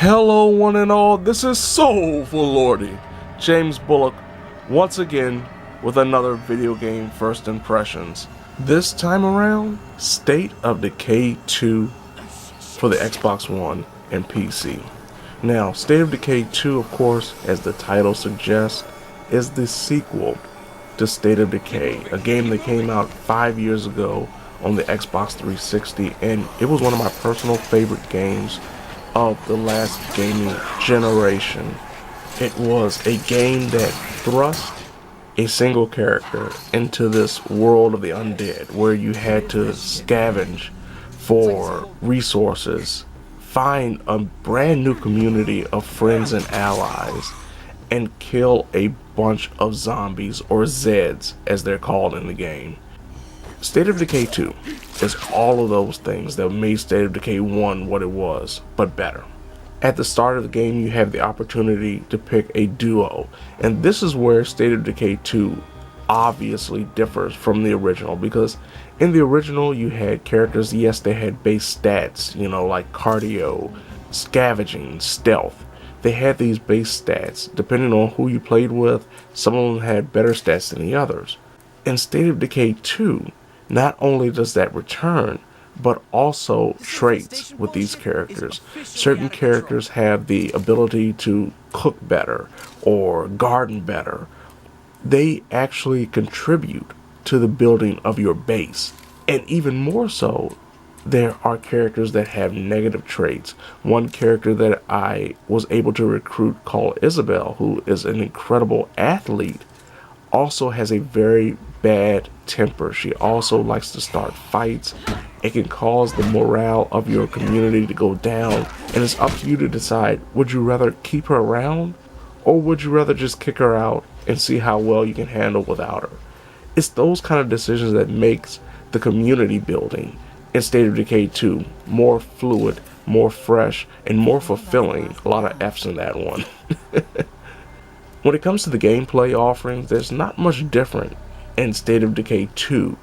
Hello one and all, this is Soulful Lordy, James Bullock, once again with another video game first impressions. This time around, State of Decay 2 for the Xbox One and PC. Now, State of Decay 2, of course, as the title suggests, is the sequel to State of Decay, a game that came out 5 years ago on the Xbox 360, and it was one of my personal favorite games of the last gaming generation. It was a game that thrust a single character into this world of the undead, where you had to scavenge for resources, find a brand new community of friends and allies, and kill a bunch of zombies, or Zeds as they're called in the game. State of Decay 2 is all of those things that made State of Decay 1 what it was, but better. At the start of the game, you have the opportunity to pick a duo, and this is where State of Decay 2 obviously differs from the original, because in the original you had characters, yes, they had base stats, like cardio, scavenging, stealth. They had these base stats. Depending on who you played with, some of them had better stats than the others. In State of Decay 2, not only does that return, but also traits with these characters. Certain characters have the ability to cook better or garden better. They actually contribute to the building of your base. And even more so, there are characters that have negative traits. One character that I was able to recruit, called Isabel, who is an incredible athlete, also has a very bad temper. She also likes to start fights. It can cause the morale of your community to go down, and it's up to you to decide, would you rather keep her around, or would you rather just kick her out and see how well you can handle without her? It's those kind of decisions that makes the community building in State of Decay 2 more fluid, more fresh, and more fulfilling. A lot of F's in that one. When it comes to the gameplay offerings, there's not much different in State of Decay 2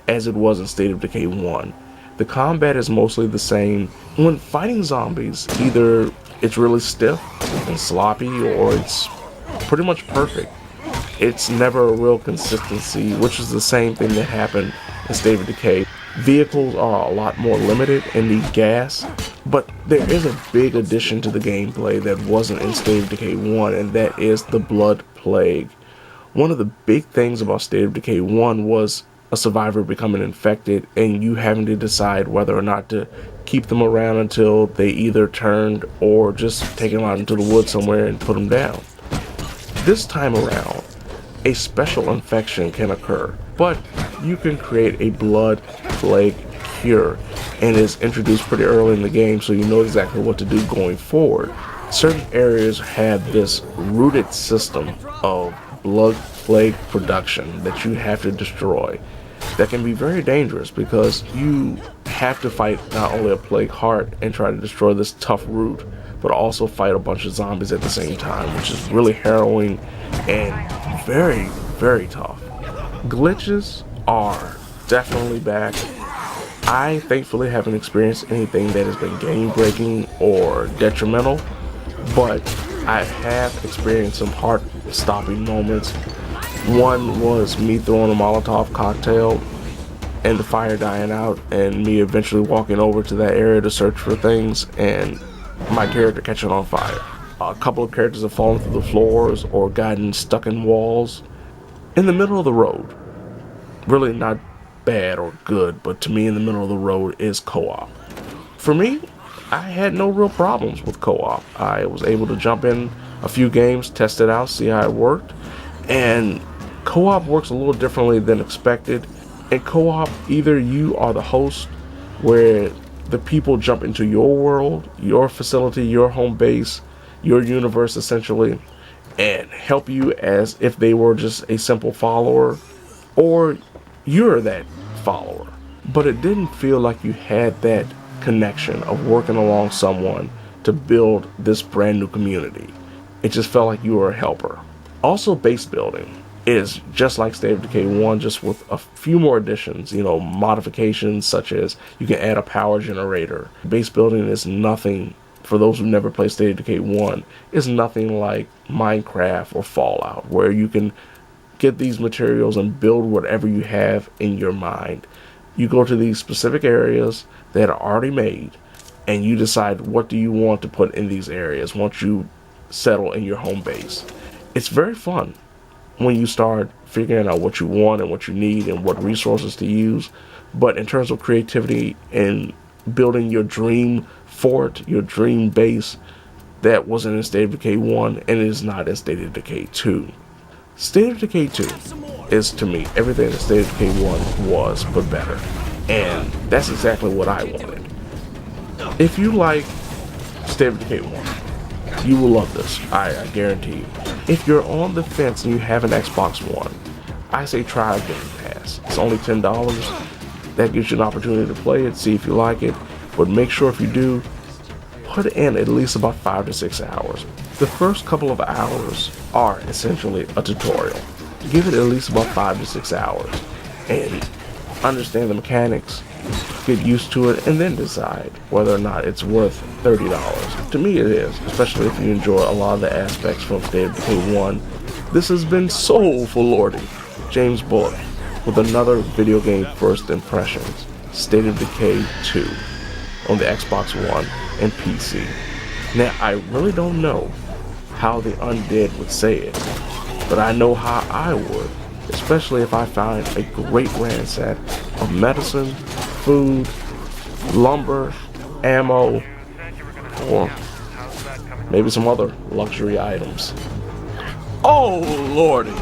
as it was in State of Decay 1. The combat is mostly the same. When fighting zombies, either it's really stiff and sloppy, or it's pretty much perfect. It's never a real consistency, which is the same thing that happened in State of Decay. Vehicles are a lot more limited and need gas, but there is a big addition to the gameplay that wasn't in State of Decay 1, and that is the blood plague. One of the big things about State of Decay 1 was a survivor becoming infected and you having to decide whether or not to keep them around until they either turned, or just take them out into the woods somewhere and put them down. This time around, a special infection can occur, but you can create a blood plague cure, and is introduced pretty early in the game, so you know exactly what to do going forward. Certain areas have this rooted system of blood plague production that you have to destroy. That can be very dangerous, because you have to fight not only a plague heart and try to destroy this tough root, but also fight a bunch of zombies at the same time, which is really harrowing and very, very tough. Glitches are definitely back. I thankfully haven't experienced anything that has been game breaking or detrimental, but I have experienced some heart stopping moments. One was me throwing a Molotov cocktail and the fire dying out, and me eventually walking over to that area to search for things and my character catching on fire. A couple of characters have fallen through the floors or gotten stuck in walls. In the middle of the road, really not bad or good, but to me in the middle of the road is co-op. For me, I had no real problems with co-op. I was able to jump in a few games, test it out, see how it worked, and co-op works a little differently than expected. In co-op, either you are the host, where the people jump into your world, your facility, your home base, your universe essentially, and help you as if they were just a simple follower, or you're that follower. But it didn't feel like you had that connection of working along someone to build this brand new community. It just felt like you were a helper. Also, base building is just like State of Decay 1, just with a few more additions, modifications such as you can add a power generator. Base building is nothing for those who never played State of Decay 1, is nothing like Minecraft or Fallout, where you can get these materials and build whatever you have in your mind. You go to these specific areas that are already made, and you decide what do you want to put in these areas once you settle in your home base. It's very fun when you start figuring out what you want and what you need and what resources to use. But in terms of creativity and building your dream fort, your dream base, that wasn't in State of Decay 1 and it is not in State of Decay 2. State of Decay 2 is, to me, everything that State of Decay 1 was, but better. And that's exactly what I wanted. If you like State of Decay 1, you will love this, I guarantee you. If you're on the fence and you have an Xbox One, I say try Game Pass. It's only $10. That gives you an opportunity to play it, see if you like it. But make sure if you do, put in at least about 5 to 6 hours. The first couple of hours are essentially a tutorial. Give it at least about 5 to 6 hours and understand the mechanics, get used to it, and then decide whether or not it's worth $30. To me it is, especially if you enjoy a lot of the aspects from State of Decay 1. This has been Soulful Lordy, James Bullock, with another video game first impressions, State of Decay 2, on the Xbox One and PC. Now, I really don't know how the undead would say it, but I know how I would, especially if I find a great ransack of medicine, food, lumber, ammo, or maybe some other luxury items. Oh lordy!